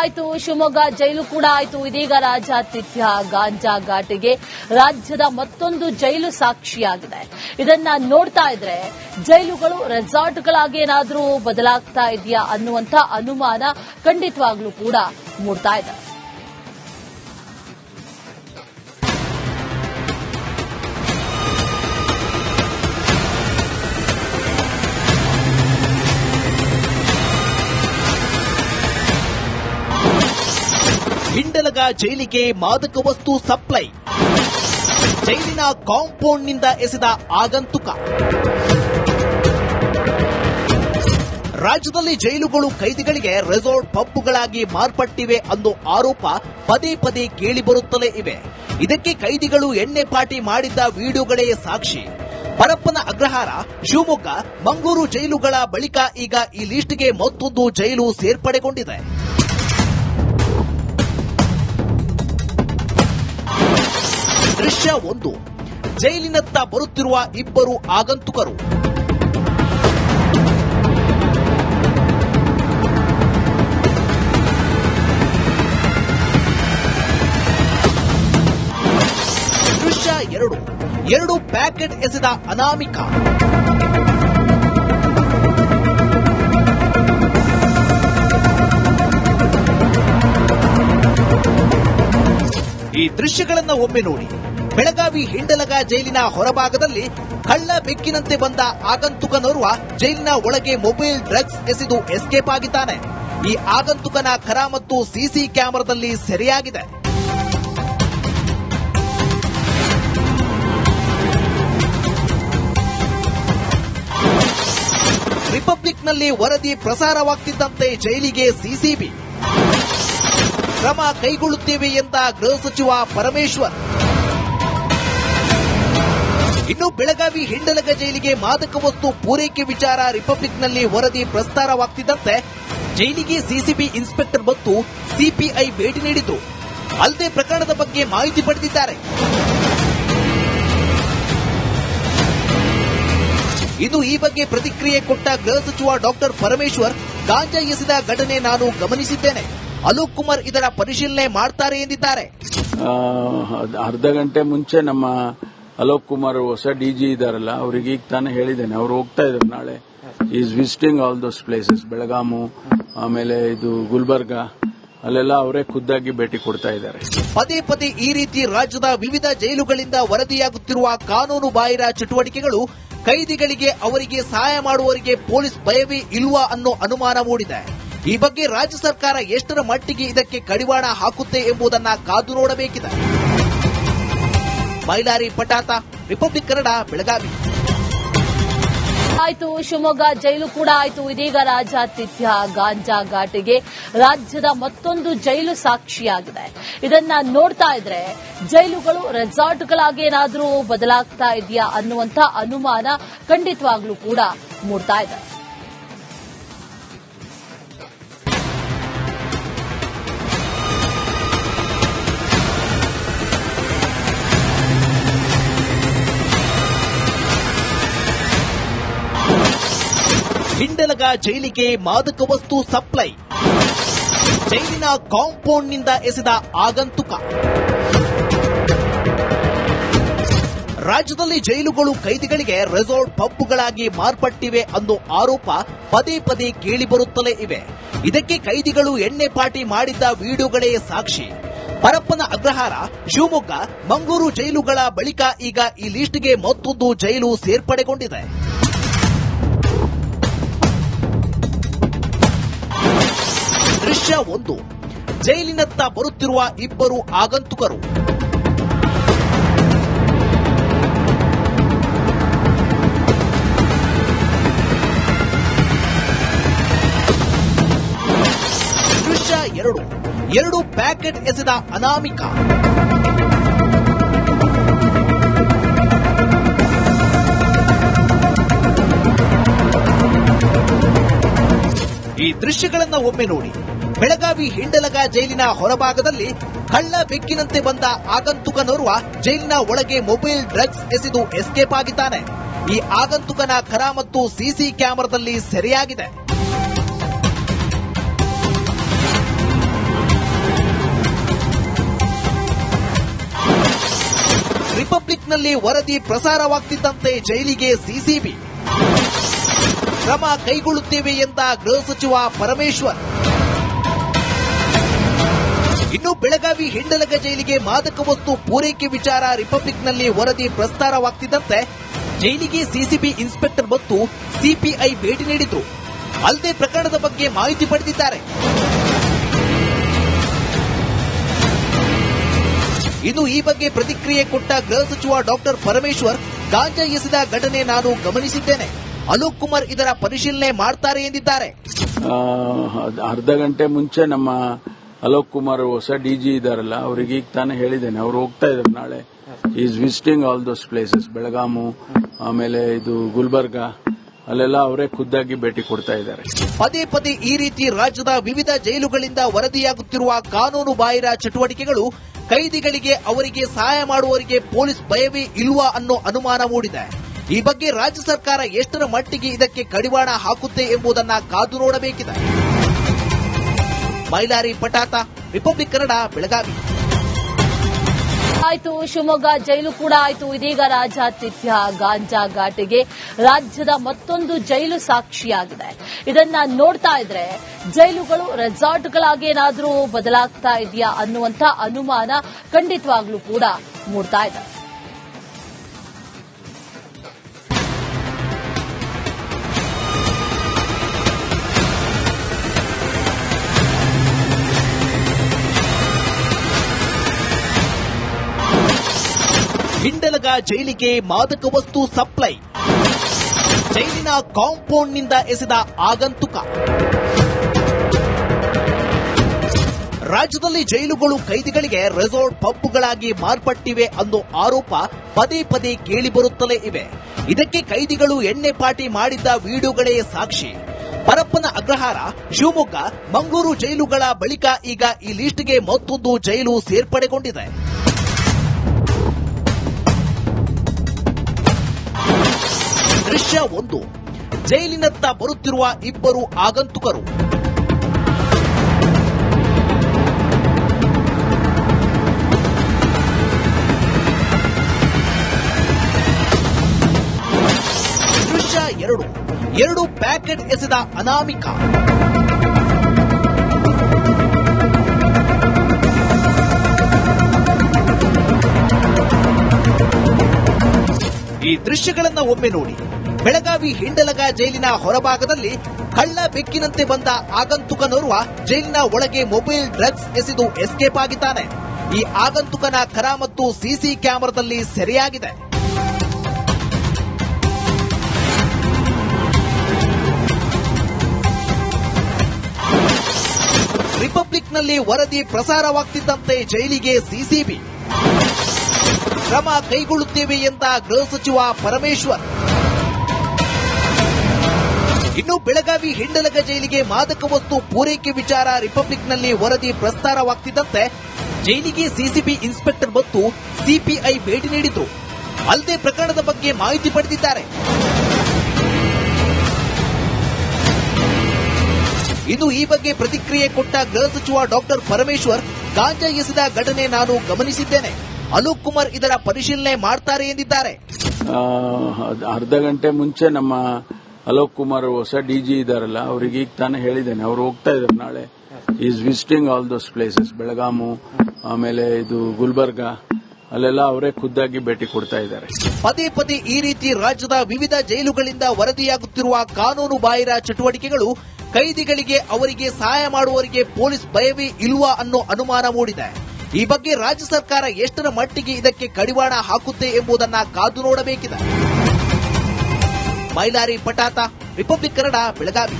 ಆಯ್ತು, ಶಿವಮೊಗ್ಗ ಜೈಲು ಕೂಡ ಆಯ್ತು. ಇದೀಗ ರಾಜಾತಿಥ್ಯ ಗಾಂಜಾ ಘಾಟಿಗೆ ರಾಜ್ಯದ ಮತ್ತೊಂದು ಜೈಲು ಸಾಕ್ಷಿಯಾಗಿದೆ. ಇದನ್ನ ನೋಡ್ತಾ ಇದ್ರೆ ಜೈಲುಗಳು ರೆಸಾರ್ಟ್ಗಳಾಗಿ ಏನಾದರೂ ಬದಲಾಗ್ತಾ ಇದೆಯಾ ಅನ್ನುವಂಥ ಅನುಮಾನ ಖಂಡಿತವಾಗ್ಲೂ ಕೂಡ ಮೂಡ್ತಾ ಇದೆ. ಹಿಂಡಲಗ ಜೈಲಿಗೆ ಮಾದಕ ವಸ್ತು ಸಪ್ಲೈ, ಜೈಲಿನ ಕಾಂಪೌಂಡ್ನಿಂದ ಎಸೆದ ಆಗಂತುಕ. ರಾಜ್ಯದಲ್ಲಿ ಜೈಲುಗಳು ಕೈದಿಗಳಿಗೆ ರೆಸಾರ್ಟ್ ಪಬ್ಗಳಾಗಿ ಮಾರ್ಪಟ್ಟಿವೆ ಅನ್ನೋ ಆರೋಪ ಪದೇ ಪದೇ ಕೇಳಿಬರುತ್ತಲೇ ಇವೆ. ಇದಕ್ಕೆ ಕೈದಿಗಳು ಎಣ್ಣೆ ಪಾರ್ಟಿ ಮಾಡಿದ್ದ ವಿಡಿಯೋಗಳೇ ಸಾಕ್ಷಿ. ಪರಪ್ಪನ ಅಗ್ರಹಾರ, ಶಿವಮೊಗ್ಗ, ಮಂಗಳೂರು ಜೈಲುಗಳ ಬಳಿಕ ಈಗ ಈ ಲಿಸ್ಟ್ಗೆ ಮತ್ತೊಂದು ಜೈಲು ಸೇರ್ಪಡೆಗೊಂಡಿದೆ. ದೃಶ್ಯ 1. ಜೈಲಿನತ್ತ ಬರುತ್ತಿರುವ ಇಬ್ಬರು ಆಗಂತುಕರು. ದೃಶ್ಯ 2. 2 ಪ್ಯಾಕೆಟ್ ಎಸೆದ ಅನಾಮಿಕ. ಈ ದೃಶ್ಯಗಳನ್ನು ಒಮ್ಮೆ ನೋಡಿ. ಬೆಳಗಾವಿ ಹಿಂಡಲಗ ಜೈಲಿನ ಹೊರಭಾಗದಲ್ಲಿ ಕಳ್ಳ ಬೆಕ್ಕಿನಂತೆ ಬಂದ ಆಗಂತುಕನೋರ್ವ ಜೈಲಿನ ಒಳಗೆ ಮೊಬೈಲ್ ಡ್ರಗ್ಸ್ ಎಸೆದು ಎಸ್ಕೇಪ್ ಆಗಿದ್ದಾನೆ. ಈ ಆಗಂತುಕನ ಕರ ಮತ್ತು ಸಿಸಿ ಕ್ಯಾಮೆರಾದಲ್ಲಿ ಸೆರೆಯಾಗಿದೆ. ರಿಪಬ್ಲಿಕ್ನಲ್ಲಿ ವರದಿ ಪ್ರಸಾರವಾಗ್ತಿದ್ದಂತೆ ಜೈಲಿಗೆ ಸಿಸಿಬಿ ಕ್ರಮ ಕೈಗೊಳ್ಳುತ್ತೇವೆ ಎಂದ ಗೃಹ ಸಚಿವ ಪರಮೇಶ್ವರ್. ಇನ್ನು ಬೆಳಗಾವಿ ಹಿಂಡಲಗ ಜೈಲಿಗೆ ಮಾದಕ ವಸ್ತು ಪೂರೈಕೆ ವಿಚಾರ ರಿಪಬ್ಲಿಕ್ನಲ್ಲಿ ವರದಿ ಪ್ರಸಾರವಾಗ್ತಿದ್ದಂತೆ ಜೈಲಿಗೆ ಸಿಸಿಬಿ ಇನ್ಸ್ಪೆಕ್ಟರ್ ಮತ್ತು ಸಿಪಿಐ ಭೇಟಿ ನೀಡಿದ್ರು. ಅಲ್ಲದೆ ಪ್ರಕರಣದ ಬಗ್ಗೆ ಮಾಹಿತಿ ಪಡೆದಿದ್ದಾರೆ. ಇನ್ನು ಈ ಬಗ್ಗೆ ಪ್ರತಿಕ್ರಿಯೆ ಕೊಟ್ಟ ಗೃಹ ಸಚಿವ ಡಾಕ್ಟರ್ ಪರಮೇಶ್ವರ್, ಗಾಂಜಾ ಎಸೆದ ಘಟನೆ ನಾನು ಗಮನಿಸಿದ್ದೇನೆ. ಅಲೋಕ್ ಕುಮಾರ್ ಇದರ ಪರಿಶೀಲನೆ ಮಾಡ್ತಾರೆ ಎಂದಿದ್ದಾರೆ. ಅರ್ಧ ಗಂಟೆ ಮುಂಚೆ ನಮ್ಮ ಅಲೋಕ್ ಕುಮಾರ್ ಹೊಸ ಡಿಜಿ ಇದಾರಲ್ಲ, ಅವರಿಗೆ ಈಗ ತಾನೇ ಹೇಳಿದ್ದೇನೆ. ಅವರು ಹೋಗ್ತಾ ಇದ್ದಾರೆ ನಾಳೆ. Is visiting all those places. Belgaum, ಆಮೇಲೆ ಇದು ಗುಲ್ಬರ್ಗ, ಅಲ್ಲೆಲ್ಲ ಅವರೇ ಖುದ್ದಾಗಿ ಭೇಟಿ ಕೊಡ್ತಾ ಇದ್ದಾರೆ. ಪದೇ ಪದೇ ಈ ರೀತಿ ರಾಜ್ಯದ ವಿವಿಧ ಜೈಲುಗಳಿಂದ ವರದಿಯಾಗುತ್ತಿರುವ ಕಾನೂನು ಬಾಹಿರ ಚಟುವಟಿಕೆಗಳು ಕೈದಿಗಳಿಗೆ, ಅವರಿಗೆ ಸಹಾಯ ಮಾಡುವವರಿಗೆ ಪೊಲೀಸ್ ಭಯವೇ ಇಲ್ವಾ ಅನ್ನೋ ಅನುಮಾನ ಮೂಡಿದೆ. ಈ ಬಗ್ಗೆ ರಾಜ್ಯ ಸರ್ಕಾರ ಎಷ್ಟರ ಮಟ್ಟಿಗೆ ಇದಕ್ಕೆ ಕಡಿವಾಣ ಹಾಕುತ್ತೆ ಎಂಬುದನ್ನ ಕಾದು ನೋಡಬೇಕಿದೆ. ಮೈಲಾರಿ ಪಟಾತ, ರಿಪಬ್ಲಿಕ್ ಕನ್ನಡ, ಬೆಳಗಾವಿ. ಆಯ್ತು, ಶಿವಮೊಗ್ಗ ಜೈಲು ಕೂಡ ಆಯ್ತು. ಇದೀಗ ರಾಜಾತಿಥ್ಯ ಗಾಂಜಾ ಘಾಟಿಗೆ ರಾಜ್ಯದ ಮತ್ತೊಂದು ಜೈಲು ಸಾಕ್ಷಿಯಾಗಿದೆ. ಇದನ್ನ ನೋಡ್ತಾ ಇದ್ರೆ ಜೈಲುಗಳು ರೆಸಾರ್ಟ್ಗಳಾಗಿ ಏನಾದರೂ ಬದಲಾಗ್ತಾ ಇದೆಯಾ ಅನ್ನುವಂಥ ಅನುಮಾನ ಖಂಡಿತವಾಗ್ಲೂ ಕೂಡ ಮೂಡ್ತಾ ಇದೆ. ಹಿಂಡಲಗ ಜೈಲಿಗೆ ಮಾದಕ ವಸ್ತು ಸಪ್ಲೈ, ಜೈಲಿನ ಕಾಂಪೌಂಡ್ನಿಂದ ಎಸೆದ ಆಗಂತುಕ. ರಾಜ್ಯದಲ್ಲಿ ಜೈಲುಗಳು ಕೈದಿಗಳಿಗೆ ರೆಸಾರ್ಟ್ ಪಬ್ಗಳಾಗಿ ಮಾರ್ಪಟ್ಟಿವೆ ಅನ್ನೋ ಆರೋಪ ಪದೇ ಪದೇ ಕೇಳಿಬರುತ್ತಲೇ ಇವೆ. ಇದಕ್ಕೆ ಕೈದಿಗಳು ಎಣ್ಣೆ ಪಾರ್ಟಿ ಮಾಡಿದ್ದ ವಿಡಿಯೋಗಳೇ ಸಾಕ್ಷಿ. ಪರಪ್ಪನ ಅಗ್ರಹಾರ, ಶಿವಮೊಗ್ಗ, ಮಂಗಳೂರು ಜೈಲುಗಳ ಬಳಿಕ ಈಗ ಈ ಲಿಸ್ಟ್ಗೆ ಮತ್ತೊಂದು ಜೈಲು ಸೇರ್ಪಡೆಗೊಂಡಿದೆ. ದೃಶ್ಯ 1. ಜೈಲಿನತ್ತ ಬರುತ್ತಿರುವ ಇಬ್ಬರು ಆಗಂತುಕರು. ದೃಶ್ಯ 2. 2 ಪ್ಯಾಕೆಟ್ ಎಸೆದ ಅನಾಮಿಕ. ಈ ದೃಶ್ಯಗಳನ್ನು ಒಮ್ಮೆ ನೋಡಿ. ಬೆಳಗಾವಿ ಹಿಂಡಲಗ ಜೈಲಿನ ಹೊರಭಾಗದಲ್ಲಿ ಕಳ್ಳ ಬೆಕ್ಕಿನಂತೆ ಬಂದ ಆಗಂತುಕನೋರ್ವ ಜೈಲಿನ ಒಳಗೆ ಮೊಬೈಲ್ ಡ್ರಗ್ಸ್ ಎಸೆದು ಎಸ್ಕೇಪ್ ಆಗಿದ್ದಾನೆ. ಈ ಆಗಂತುಕನ ಕರ ಮತ್ತು ಸಿಸಿ ಕ್ಯಾಮೆರಾದಲ್ಲಿ ಸೆರೆಯಾಗಿದೆ. ರಿಪಬ್ಲಿಕ್ನಲ್ಲಿ ವರದಿ ಪ್ರಸಾರವಾಗ್ತಿದ್ದಂತೆ ಜೈಲಿಗೆ ಸಿಸಿಬಿ ಕ್ರಮ ಕೈಗೊಳ್ಳುತ್ತೇವೆ ಎಂದ ಗೃಹ ಸಚಿವ ಪರಮೇಶ್ವರ್. ಇನ್ನು ಬೆಳಗಾವಿ ಹಿಂಡಲಗ ಜೈಲಿಗೆ ಮಾದಕ ವಸ್ತು ಪೂರೈಕೆ ವಿಚಾರ ರಿಪಬ್ಲಿಕ್ನಲ್ಲಿ ವರದಿ ಪ್ರಸಾರವಾಗ್ತಿದ್ದಂತೆ ಜೈಲಿಗೆ ಸಿಸಿಬಿ ಇನ್ಸ್ಪೆಕ್ಟರ್ ಮತ್ತು ಸಿಪಿಐ ಭೇಟಿ ನೀಡಿದ್ರು. ಅಲ್ಲದೆ ಪ್ರಕರಣದ ಬಗ್ಗೆ ಮಾಹಿತಿ ಪಡೆದಿದ್ದಾರೆ. ಇನ್ನು ಈ ಬಗ್ಗೆ ಪ್ರತಿಕ್ರಿಯೆ ಕೊಟ್ಟ ಗೃಹ ಸಚಿವ ಡಾಕ್ಟರ್ ಪರಮೇಶ್ವರ್, ಗಾಂಜಾ ಎಸೆದ ಘಟನೆ ನಾನು ಗಮನಿಸಿದ್ದೇನೆ. ಅಲೋಕ್ ಕುಮಾರ್ ಇದರ ಪರಿಶೀಲನೆ ಮಾಡ್ತಾರೆ ಎಂದಿದ್ದಾರೆ. ಅರ್ಧ ಗಂಟೆ ಮುಂಚೆ ನಮ್ಮ ಅಲೋಕ್ ಕುಮಾರ್ ಹೊಸ ಡಿಜಿ ಇದಾರಲ್ಲ, ಅವರಿಗೆ ಈಗ ತಾನೇ ಹೇಳಿದ್ದೇನೆ. ಅವರು ಹೋಗ್ತಾ ಇದ್ದಾರೆ ನಾಳೆ. Is visiting all those places, Belgaum, ಆಮೇಲೆ ಇದು ಗುಲ್ಬರ್ಗ, ಅಲ್ಲೆಲ್ಲ ಅವರೇ ಖುದ್ದಾಗಿ ಭೇಟಿ ಕೊಡ್ತಾ ಇದ್ದಾರೆ. ಪದೇ ಪದೇ ಈ ರೀತಿ ರಾಜ್ಯದ ವಿವಿಧ ಜೈಲುಗಳಿಂದ ವರದಿಯಾಗುತ್ತಿರುವ ಕಾನೂನು ಬಾಹಿರ ಚಟುವಟಿಕೆಗಳು ಕೈದಿಗಳಿಗೆ ಅವರಿಗೆ ಸಹಾಯ ಮಾಡುವವರಿಗೆ ಪೊಲೀಸ್ ಭಯವೇ ಇಲ್ವಾ ಅನ್ನೋ ಅನುಮಾನ ಮೂಡಿದೆ. ಈ ಬಗ್ಗೆ ರಾಜ್ಯ ಸರ್ಕಾರ ಎಷ್ಟರ ಮಟ್ಟಿಗೆ ಇದಕ್ಕೆ ಕಡಿವಾಣ ಹಾಕುತ್ತೆ ಎಂಬುದನ್ನು ಕಾದು ನೋಡಬೇಕಿದೆ. ಮೈಲಾರಿ ಪಟಾತ, ರಿಪಬ್ಲಿಕ್ ಕನ್ನಡ, ಬೆಳಗಾವಿ. ಆಯ್ತು, ಶಿವಮೊಗ್ಗ ಜೈಲು ಕೂಡ ಆಯ್ತು. ಇದೀಗ ರಾಜ್ಯಾತಿಥ್ಯ ಗಾಂಜಾ ಘಾಟಿಗೆ ರಾಜ್ಯದ ಮತ್ತೊಂದು ಜೈಲು ಸಾಕ್ಷಿಯಾಗಿದೆ. ಇದನ್ನ ನೋಡ್ತಾ ಇದ್ರೆ ಜೈಲುಗಳು ರೆಸಾರ್ಟ್ಗಳಾಗಿ ಏನಾದರೂ ಬದಲಾಗ್ತಾ ಇದೆಯಾ ಅನ್ನುವಂಥ ಅನುಮಾನ ಖಂಡಿತವಾಗ್ಲೂ ಕೂಡ ಮೂಡ್ತಾ ಇದೆ. ಹಿಂಡಲಗ ಜೈಲಿಗೆ ಮಾದಕ ವಸ್ತು ಸಪ್ಲೈ, ಜೈಲಿನ ಕಾಂಪೌಂಡ್ನಿಂದ ಎಸೆದ ಆಗಂತುಕ. ರಾಜ್ಯದಲ್ಲಿ ಜೈಲುಗಳು ಕೈದಿಗಳಿಗೆ ರೆಸಾರ್ಟ್ ಪಬ್ಗಳಾಗಿ ಮಾರ್ಪಟ್ಟಿವೆ ಅನ್ನೋ ಆರೋಪ ಪದೇ ಪದೇ ಕೇಳಿಬರುತ್ತಲೇ ಇವೆ. ಇದಕ್ಕೆ ಕೈದಿಗಳು ಎಣ್ಣೆ ಪಾರ್ಟಿ ಮಾಡಿದ್ದ ವಿಡಿಯೋಗಳೇ ಸಾಕ್ಷಿ. ಪರಪ್ಪನ ಅಗ್ರಹಾರ, ಶಿವಮೊಗ್ಗ, ಮಂಗಳೂರು ಜೈಲುಗಳ ಬಳಿಕ ಈಗ ಈ ಲಿಸ್ಟ್ಗೆ ಮತ್ತೊಂದು ಜೈಲು ಸೇರ್ಪಡೆಗೊಂಡಿದೆ. ದೃಶ್ಯ 1, ಜೈಲಿನತ್ತ ಬರುತ್ತಿರುವ ಇಬ್ಬರು ಆಗಂತುಕರು. ದೃಶ್ಯ 2, 2 ಪ್ಯಾಕೆಟ್ ಎಸೆದ ಅನಾಮಿಕ. ಈ ದೃಶ್ಯಗಳನ್ನು ಒಮ್ಮೆ ನೋಡಿ. ಬೆಳಗಾವಿ ಹಿಂಡಲಗ ಜೈಲಿನ ಹೊರಭಾಗದಲ್ಲಿ ಕಳ್ಳ ಬೆಕ್ಕಿನಂತೆ ಬಂದ ಆಗಂತುಕನೋರ್ವ ಜೈಲಿನ ಒಳಗೆ ಮೊಬೈಲ್ ಡ್ರಗ್ಸ್ ಎಸೆದು ಎಸ್ಕೇಪ್ ಆಗಿದ್ದಾನೆ. ಈ ಆಗಂತುಕನ ಕರಾಮತ್ತು ಸಿಸಿ ಕ್ಯಾಮೆರಾದಲ್ಲಿ ಸೆರೆಯಾಗಿದೆ. ರಿಪಬ್ಲಿಕ್ನಲ್ಲಿ ವರದಿ ಪ್ರಸಾರವಾಗ್ತಿದ್ದಂತೆ ಜೈಲಿಗೆ ಸಿಸಿಬಿ ಕ್ರಮ ಕೈಗೊಳ್ಳುತ್ತೇವೆ ಎಂದ ಗೃಹ ಸಚಿವ ಪರಮೇಶ್ವರ್. ಇನ್ನು ಬೆಳಗಾವಿ ಹಿಂಡಲಗ ಜೈಲಿಗೆ ಮಾದಕ ವಸ್ತು ಪೂರೈಕೆ ವಿಚಾರ ರಿಪಬ್ಲಿಕ್ನಲ್ಲಿ ವರದಿ ಪ್ರಸಾರವಾಗ್ತಿದ್ದಂತೆ ಜೈಲಿಗೆ ಸಿಸಿಬಿ ಇನ್ಸ್ಪೆಕ್ಟರ್ ಮತ್ತು ಸಿಪಿಐ ಭೇಟಿ ನೀಡಿದ್ರು. ಅಲ್ಲದೆ ಪ್ರಕರಣದ ಬಗ್ಗೆ ಮಾಹಿತಿ ಪಡೆದಿದ್ದಾರೆ. ಇನ್ನು ಈ ಬಗ್ಗೆ ಪ್ರತಿಕ್ರಿಯೆ ಕೊಟ್ಟ ಗೃಹ ಸಚಿವ ಡಾಕ್ಟರ್ ಪರಮೇಶ್ವರ್, ಗಾಂಜಾ ಎಸೆದ ಘಟನೆ ನಾನು ಗಮನಿಸಿದ್ದೇನೆ. ಅಲೋಕ್ ಕುಮಾರ್ ಇದರ ಪರಿಶೀಲನೆ ಮಾಡ್ತಾರೆ ಎಂದಿದ್ದಾರೆ. ಅರ್ಧ ಗಂಟೆ ಮುಂಚೆ ನಮ್ಮ ಅಲೋಕ್ ಕುಮಾರ್ ಹೊಸ ಡಿಜಿ ಇದಾರಲ್ಲ, ಅವರಿಗೆ ಈಗ ತಾನೇ ಹೇಳಿದ್ದೇನೆ. ಅವರು ಹೋಗ್ತಾ ಇದ್ದಾರೆ ನಾಳೆ. Is visiting all those places, Belgaum, ಆಮೇಲೆ ಇದು ಗುಲ್ಬರ್ಗ, ಅಲ್ಲೆಲ್ಲ ಅವರೇ ಖುದ್ದಾಗಿ ಭೇಟಿ ಕೊಡ್ತಾ ಇದ್ದಾರೆ. ಪದೇ ಪದೇ ಈ ರೀತಿ ರಾಜ್ಯದ ವಿವಿಧ ಜೈಲುಗಳಿಂದ ವರದಿಯಾಗುತ್ತಿರುವ ಕಾನೂನು ಬಾಹಿರ ಚಟುವಟಿಕೆಗಳು ಕೈದಿಗಳಿಗೆ ಅವರಿಗೆ ಸಹಾಯ ಮಾಡುವವರಿಗೆ ಪೊಲೀಸ್ ಭಯವೇ ಇಲ್ವಾ ಅನ್ನೋ ಅನುಮಾನ ಮೂಡಿದೆ. ಈ ಬಗ್ಗೆ ರಾಜ್ಯ ಸರ್ಕಾರ ಎಷ್ಟರ ಮಟ್ಟಿಗೆ ಇದಕ್ಕೆ ಕಡಿವಾಣ ಹಾಕುತ್ತೆ ಎಂಬುದನ್ನು ಕಾದು ನೋಡಬೇಕಿದೆ. ಮೈಲಾರಿ ಪಟಾತ, ರಿಪಬ್ಲಿಕ್ ಕನ್ನಡ, ಬೆಳಗಾವಿ.